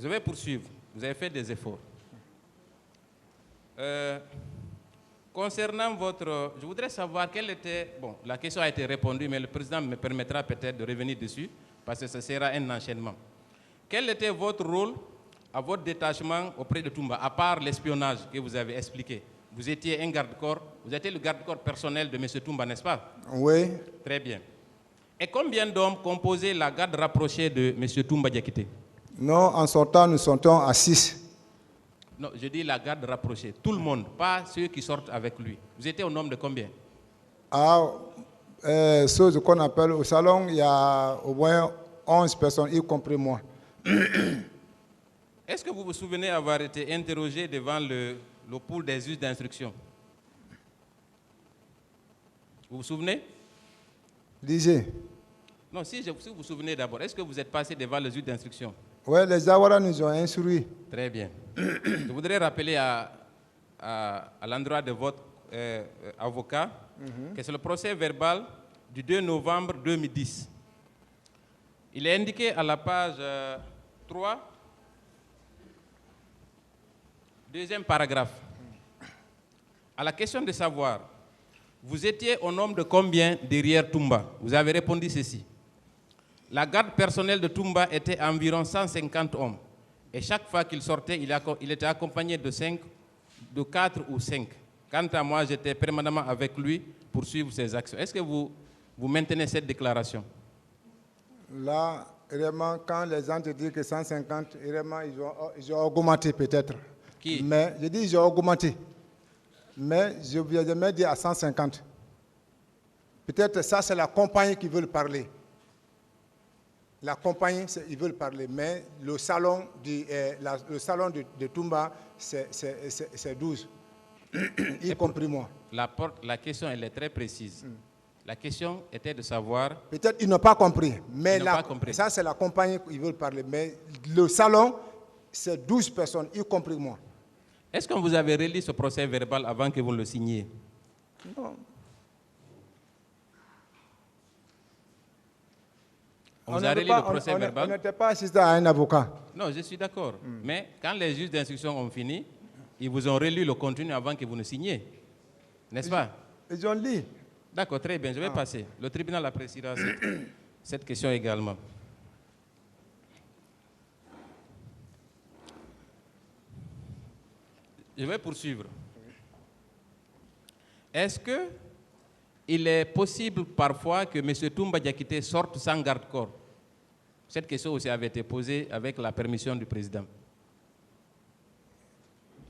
Je vais poursuivre. Vous avez fait des efforts. Concernant votre... Je voudrais savoir quelle était... Bon, la question a été répondue, mais le président me permettra peut-être de revenir dessus, parce que ce sera un enchaînement. Quel était votre rôle à votre détachement auprès de Toumba, à part l'espionnage que vous avez expliqué? Vous étiez un garde-corps, vous étiez le garde-corps personnel de M. Toumba, n'est-ce pas? Oui. Très bien. Et combien d'hommes composaient la garde rapprochée de M. Toumba Diakité? Non, en sortant, nous sortons à 6. Non, je dis la garde rapprochée. Tout le monde, pas ceux qui sortent avec lui. Vous étiez au nombre de combien? Ceux qu'on appelle au salon, il y a au moins 11 personnes, y compris moi. Est-ce que vous vous souvenez avoir été interrogé devant le pool des juges d'instruction? Vous vous souvenez? Lisez. Non, si vous vous souvenez d'abord, est-ce que vous êtes passé devant le juge d'instruction? Oui, les Awara nous ont instruits. Très bien. Je voudrais rappeler à l'endroit de votre avocat que c'est le procès verbal du 2 novembre 2010. Il est indiqué à la page 3, deuxième paragraphe. À la question de savoir, vous étiez au nombre de combien derrière Toumba? Vous avez répondu ceci. La garde personnelle de Toumba était environ 150 hommes. Et chaque fois qu'il sortait, il était accompagné de 4 ou 5. Quant à moi, j'étais permanemment avec lui pour suivre ses actions. Est-ce que vous maintenez cette déclaration? Là, vraiment, quand les gens te disent que 150, vraiment, ils ont augmenté peut-être. Qui? Mais je dis ils ont augmenté. Mais je ne vais jamais dire à 150. Peut-être ça, c'est la compagnie qui veut parler. La compagnie, ils veulent parler. Mais le salon de Toumba, c'est 12. Y compris moi. La question, elle est très précise. La question était de savoir... Peut-être ils n'ont pas compris. Mais ça, c'est la compagnie qui veut parler. Mais le salon, c'est 12 personnes, y compris moi. Est-ce que vous avez relu ce procès verbal avant que vous le signiez? Non. On vous a relu le procès verbal? On n'était pas assisté à un avocat. Non, je suis d'accord. Mais quand les juges d'instruction ont fini, ils vous ont relu le contenu avant que vous ne signiez. N'est-ce pas? Ils ont lu. D'accord, très bien, je vais passer. Le tribunal appréciera cette question également. Je vais poursuivre. Est-ce qu'il est possible parfois que M. Toumba Diakité sorte sans garde-corps? Cette question aussi avait été posée avec la permission du président.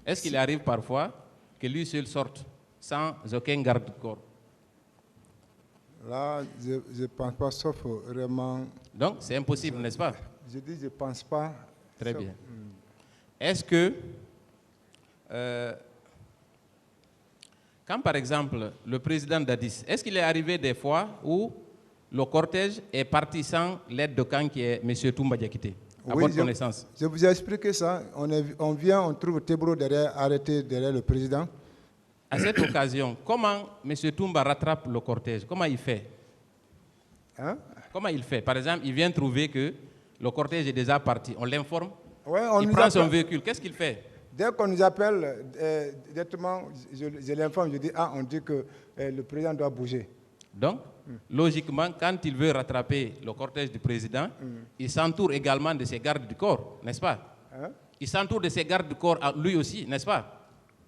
Est-ce qu'il arrive parfois que lui seul sorte sans aucun garde-corps? Là, je ne pense pas, sauf vraiment... Donc, c'est impossible, n'est-ce pas? Je dis, je ne pense pas. Très bien. Est-ce que, quand par exemple, le président d'Addis, est-ce qu'il est arrivé des fois où le cortège est parti sans l'aide de camp qui est M. Toumba Diakité, à votre connaissance? Je vous ai expliqué ça. On vient, on trouve Tebro arrêté derrière le président. À cette occasion, comment M. Toumba rattrape le cortège? Comment il fait? Comment il fait? Par exemple, il vient trouver que le cortège est déjà parti. On l'informe. Il prend son véhicule. Qu'est-ce qu'il fait? Dès qu'on nous appelle, directement, je l'informe. Je dis, on dit que le président doit bouger. Donc, logiquement, quand il veut rattraper le cortège du président, il s'entoure également de ses gardes du corps, n'est-ce pas? Il s'entoure de ses gardes du corps lui aussi, n'est-ce pas?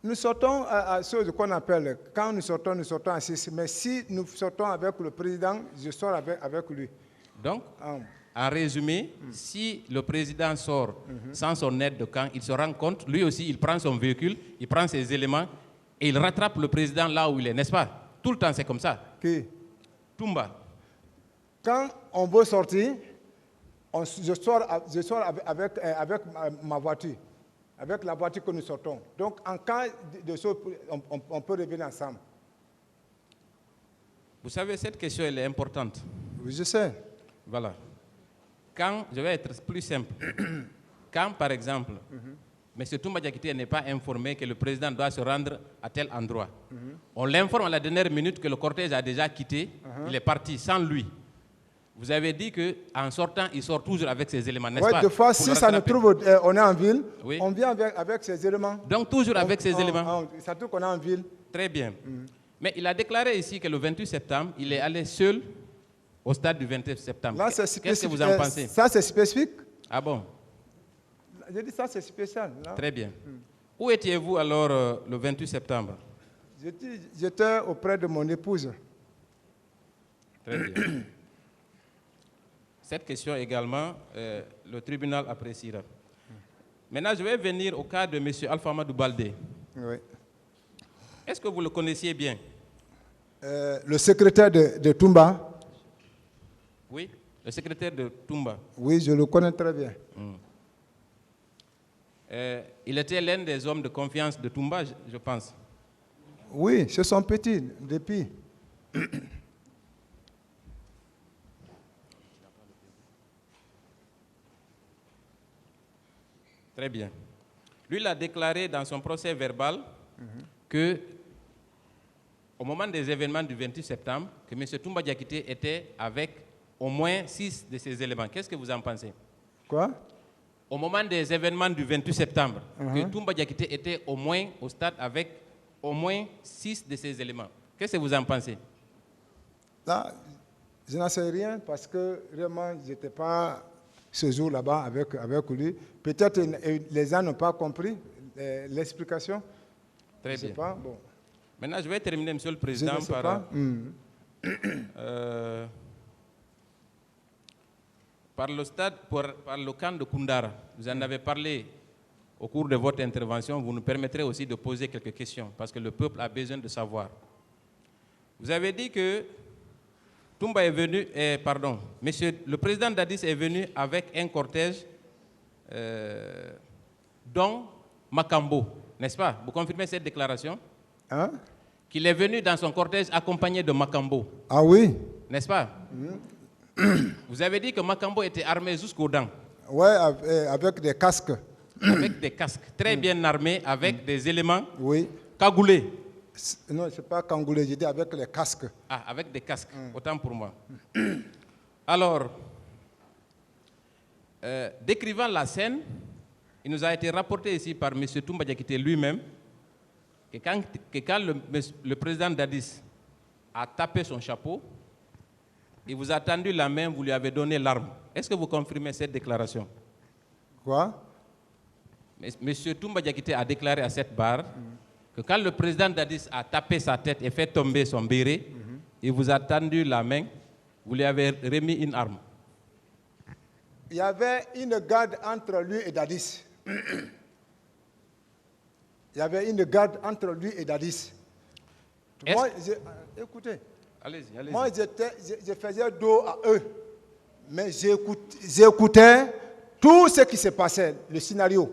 Nous sortons à ce qu'on appelle, quand nous sortons à 6. Mais si nous sortons avec le président, je sors avec lui. Donc, en résumé, si le président sort sans son aide de camp, il se rend compte, lui aussi, il prend son véhicule, il prend ses éléments et il rattrape le président là où il est, n'est-ce pas? Tout le temps, c'est comme ça. Qui? Toumba. Quand on veut sortir, je sors avec ma voiture. Avec la voiture que nous sortons. Donc, en cas de choses, on peut revenir ensemble. Vous savez, cette question, elle est importante. Oui, je sais. Voilà. Quand, je vais être plus simple. Quand, par exemple, M. Toumba Diakité n'est pas informé que le président doit se rendre à tel endroit, on l'informe à la dernière minute que le cortège a déjà quitté, il est parti sans lui. Vous avez dit qu'en sortant, il sort toujours avec ces éléments, n'est-ce Oui, pas? des fois, Pour si le ça nous rattraper. trouve, on est en ville, Oui. on vient avec ces éléments. Donc toujours avec ces éléments. Ça trouve qu'on est en ville. Très bien. Mais il a déclaré ici que le 28 septembre, il est allé seul au stade du 28 septembre. Là, c'est Qu'est-ce que spécifique. vous en pensez? Ça, c'est spécifique. Ah bon? J'ai dit ça, c'est spécial. Là. Très bien. Où étiez-vous alors le 28 septembre? J'étais auprès de mon épouse. Très bien. Cette question également, le tribunal appréciera. Maintenant, je vais venir au cas de M. Alpha Amadou Baldé. Oui. Est-ce que vous le connaissiez bien? Le secrétaire de Toumba. Oui, le secrétaire de Toumba. Oui, je le connais très bien. Il était l'un des hommes de confiance de Toumba, je pense. Oui, c'est son petit, depuis. Très bien. Lui, il a déclaré dans son procès verbal que, au moment des événements du 28 septembre, que M. Toumba Diakité était avec au moins 6 de ces éléments. Qu'est-ce que vous en pensez? Quoi? Au moment des événements du 28 septembre, que Toumba Diakité était au moins au stade avec au moins 6 de ces éléments. Qu'est-ce que vous en pensez? Là, je n'en sais rien parce que vraiment, je n'étais pas ce jour là-bas avec lui. Peut-être les gens n'ont pas compris l'explication. Très Je sais bien. pas. Bon. Maintenant, je vais terminer, Monsieur le Je Président, ne sais par, pas. par le stade, par le camp de Koundara. Vous en avez parlé au cours de votre intervention. Vous nous permettrez aussi de poser quelques questions parce que le peuple a besoin de savoir. Vous avez dit que Toumba est venu, Monsieur le président Dadis est venu avec un cortège dont Makambo, n'est-ce pas? Vous confirmez cette déclaration? Hein? Qu'il est venu dans son cortège accompagné de Makambo, Ah oui? n'est-ce pas? Vous avez dit que Makambo était armé jusqu'aux dents, Oui, avec des casques. avec des casques, très bien armés, avec des éléments Oui. cagoulés. Non, ce n'est pas Kangoulé, j'ai dit avec les casques. Ah, avec des casques, autant pour moi. Alors, décrivant la scène, il nous a été rapporté ici par M. Toumba Diakité lui-même que quand le président Dadis a tapé son chapeau, il vous a tendu la main, vous lui avez donné l'arme. Est-ce que vous confirmez cette déclaration? Quoi? M. Toumba Diakité a déclaré à cette barre que quand le président Dadis a tapé sa tête et fait tomber son béret, il vous a tendu la main, vous lui avez remis une arme. Il y avait une garde entre lui et Dadis. Il y avait une garde entre lui et Dadis. Moi, écoutez, Allez-y, allez-y. moi je faisais dos à eux, mais j'écoutais tout ce qui se passait, le scénario.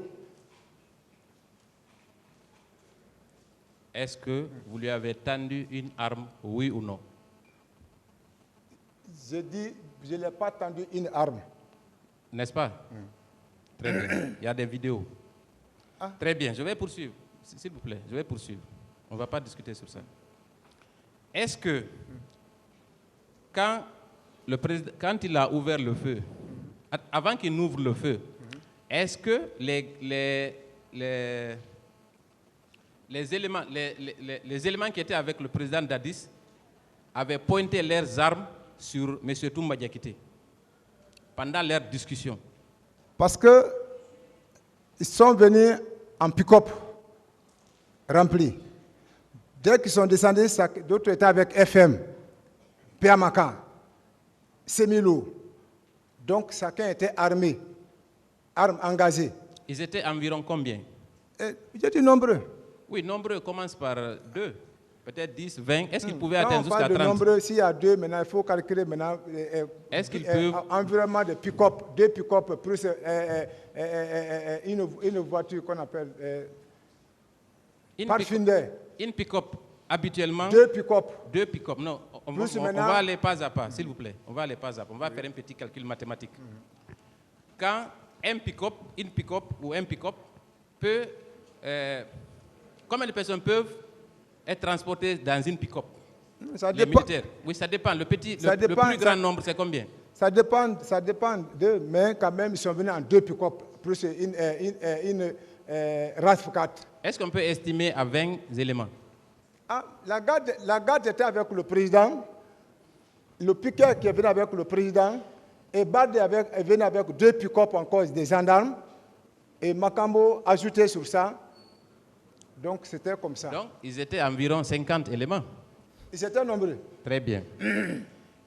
Est-ce que vous lui avez tendu une arme, oui ou non? Je dis, je ne l'ai pas tendu une arme. N'est-ce pas? Très bien. Il y a des vidéos. Très bien, je vais poursuivre. S'il vous plaît, je vais poursuivre. On ne va pas discuter sur ça. Est-ce que, quand il a ouvert le feu, avant qu'il n'ouvre le feu, est-ce que les éléments qui étaient avec le président Dadis avaient pointé leurs armes sur M. Toumba Diakité pendant leur discussion? Parce qu'ils sont venus en pick-up rempli. Dès qu'ils sont descendus, d'autres étaient avec FM, Piamaka, Semilo. Donc chacun était armé, armes engagées. Ils étaient environ combien? J'ai dit nombreux. Oui, nombreux commencent par 2, peut-être 10, 20. Est-ce qu'ils pouvaient Quand atteindre on jusqu'à parle 30? de nombreux, s'il y a 2, maintenant il faut calculer maintenant. Est-ce qu'ils peuvent... Environnement de pick-up, 2 pick-up plus une voiture qu'on appelle Pathfinder. Une pick-up, habituellement... 2 pick-up. 2 pick-up, non. On va aller pas à pas, s'il vous plaît. On va aller pas à pas. On va faire un petit calcul mathématique. Quand une pick-up ou un pick-up peut... combien de personnes peuvent être transportées dans une pick-up? Ça Les dépend. militaires. Oui, ça dépend. Le plus Ça dépend, grand nombre, c'est combien? Ça dépend d'eux, mais quand même, ils sont venus en 2 pick-up, plus une RAV4. Est-ce qu'on peut estimer à 20 éléments? Ah, la garde était avec le président, le piquet qui est venu avec le président, et Bade est venu avec 2 pick-up encore des gendarmes, et Makambo ajouté sur ça. Donc c'était comme ça. Donc ils étaient environ 50 éléments. Ils étaient nombreux. Très bien.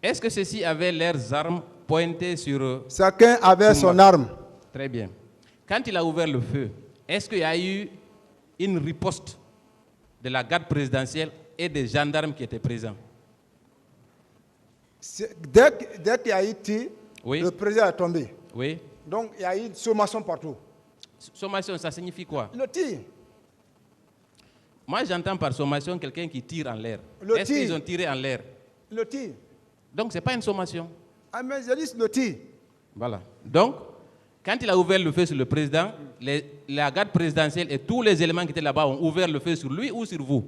Est-ce que ceux-ci avaient leurs armes pointées sur... Chacun avait son arme. Très bien. Quand il a ouvert le feu, est-ce qu'il y a eu une riposte de la garde présidentielle et des gendarmes qui étaient présents? Dès qu'il y a eu tir, oui. Le président est tombé. Oui. Donc il y a eu une sommation partout. Sommation, ça signifie quoi? Le tir. Moi, j'entends par sommation quelqu'un qui tire en l'air. Est-ce qu'ils ont tiré en l'air? Le tir. Donc, ce n'est pas une sommation. Ah, mais je dis le tir. Voilà. Donc, quand il a ouvert le feu sur le président, la garde présidentielle et tous les éléments qui étaient là-bas ont ouvert le feu sur lui ou sur vous?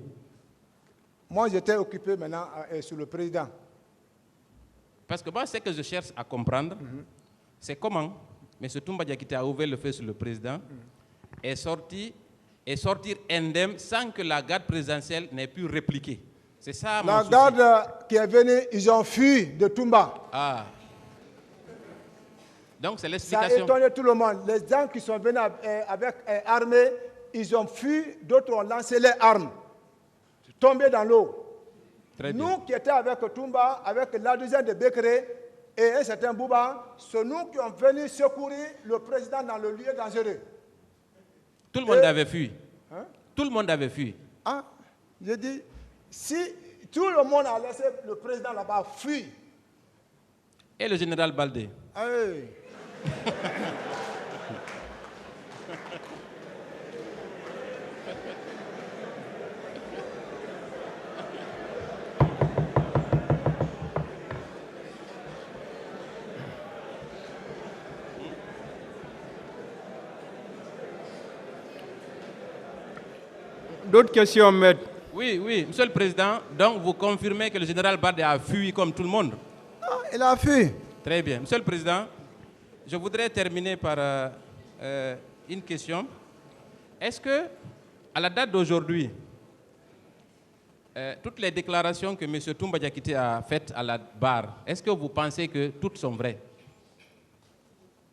Moi, j'étais occupé maintenant sur le président. Parce que moi, ce que je cherche à comprendre, c'est comment M. Toumba Diakité a ouvert le feu sur le président et sortir indemne sans que la garde présidentielle n'ait pu répliquer. C'est ça mon souci. La garde qui est venue, ils ont fui de Toumba. Ah. Donc c'est Ça a l'explication. étonné tout le monde. Les gens qui sont venus avec armés, ils ont fui, d'autres ont lancé les armes, tombés dans l'eau. Nous qui étions avec Toumba, avec l'adjoint de Bekere et un certain Bouba, c'est nous qui sommes venus secourir le président dans le lieu dangereux. Tout le monde avait fui. Hein? Tout le monde avait fui. Ah, je dis, si tout le monde a laissé le président là-bas fuir. Et le général Baldé? Ah oui. D'autres questions, maître? Oui, oui, Monsieur le Président. Donc, vous confirmez que le général Baldé a fui comme tout le monde? Non, il a fui. Très bien. Monsieur le Président, je voudrais terminer par une question. Est-ce que, à la date d'aujourd'hui, toutes les déclarations que M. Toumba Diakité a faites à la barre, est-ce que vous pensez que toutes sont vraies?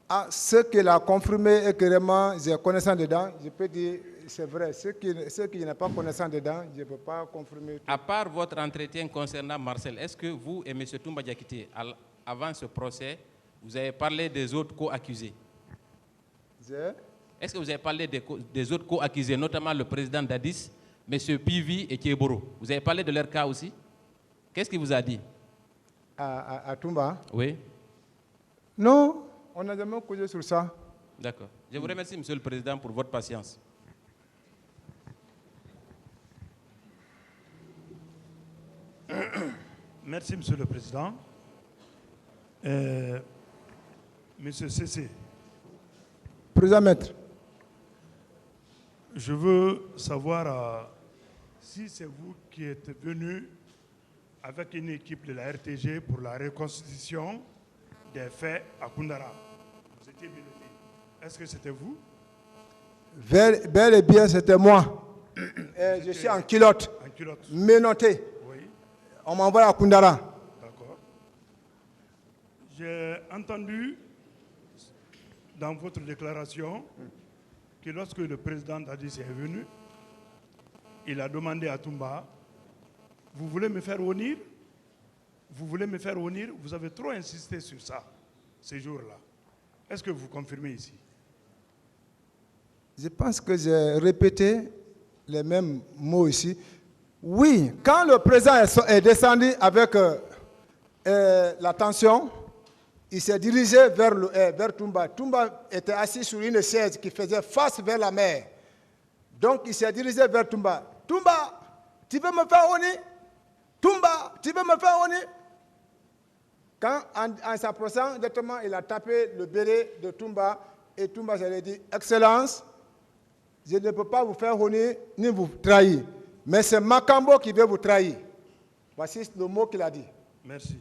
Ah, ce qu'il a confirmé et que vraiment j'ai connaissance dedans, je peux dire c'est vrai. Ce qui n'a pas connaissance dedans, je ne peux pas confirmer. À part votre entretien concernant Marcel, est-ce que vous et M. Toumba Diakité, avant ce procès, vous avez parlé des autres co-accusés? Est-ce que vous avez parlé des autres co-accusés, notamment le président d'Addis, M. Pivi et Kieboro? Vous avez parlé de leur cas aussi? Qu'est-ce qu'il vous a dit? À Toumba? Oui. Non, on n'a jamais causé sur ça. D'accord. Je vous remercie, Monsieur le Président, pour votre patience. Merci, Monsieur le Président. Monsieur Cessé. Président Maître. Je veux savoir si c'est vous qui êtes venu avec une équipe de la RTG pour la reconstitution des faits à Koundara. Vous étiez menotté. Est-ce que c'était vous? Bel et bien, c'était moi. Je suis en culotte. En culotte. Menotté. Oui. On m'envoie à Koundara. D'accord. J'ai entendu dans votre déclaration que lorsque le président Dadis est venu, il a demandé à Toumba, vous voulez me faire honnir? Vous voulez me faire honnir? Vous avez trop insisté sur ça, ces jours-là. Est-ce que vous confirmez ici? Je pense que j'ai répété les mêmes mots ici. Oui, quand le président est descendu avec la tension, il s'est dirigé vers Toumba. Toumba était assis sur une chaise qui faisait face vers la mer. Donc il s'est dirigé vers Toumba. Toumba, tu veux me faire honneur? Toumba, tu veux me faire honneur? Quand, en s'approchant, directement, il a tapé le béret de Toumba et Toumba s'est dit, Excellence, je ne peux pas vous faire honneur ni vous trahir. Mais c'est Makambo qui veut vous trahir. Voici le mot qu'il a dit. Merci.